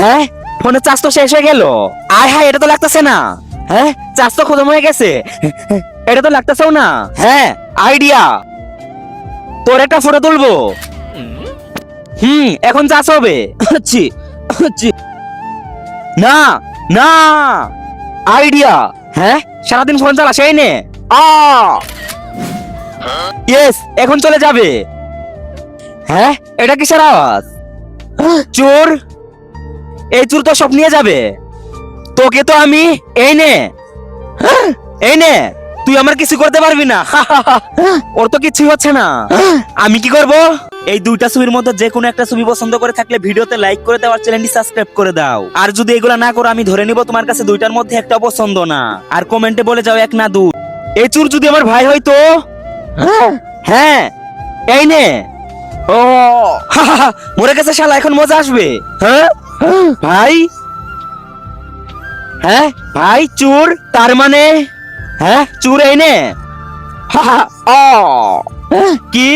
হ্যাঁ, ফোনের চার্জ তো শেষ হয়ে গেল। আয় হায়, এটা তো লাগতেছে না। হ্যাঁ, চার্জ তো খতম হয়ে গেছে। এটা তো লাগতেছেও না। হ্যাঁ, আইডিয়া, তোর একটা ফটো তুলবো। এখন চার্জ হবে। ছি, ছি। না না, আইডিয়া। হ্যাঁ, সারাদিন ফোন চালা সেই নে। ইয়েস, এখন চলে যাবে। হ্যাঁ, এটা কিসের আওয়াজ? চোর, এই চোর তো সব নিয়ে যাবে। তোকে তো আমি এই নে, এই নে, তুই আমার কিছু করতে পারবি না। ওর তো কিছু হচ্ছে না। আমি কি করব? এই দুইটা ছবির মধ্যে যে কোনো একটা ছবি পছন্দ করে থাকলে ভিডিওতে লাইক করে দাও আর চ্যানেলটি সাবস্ক্রাইব করে দাও। আর যদি এগুলা না করো আমি ধরে নিব তোমার কাছে দুইটার মধ্যে একটা পছন্দ না। আর কমেন্টে বলে যাও এক না দুই। এই চোর যদি আমার ভাই হয়তো। হ্যাঁ, এই নে। ও মরে গেছে শালা, এখন মজা আসবে। হ্যাঁ ভাই, হ্যাঁ ভাই চোর, তার মানে হ্যাঁ চোর এই নে। কি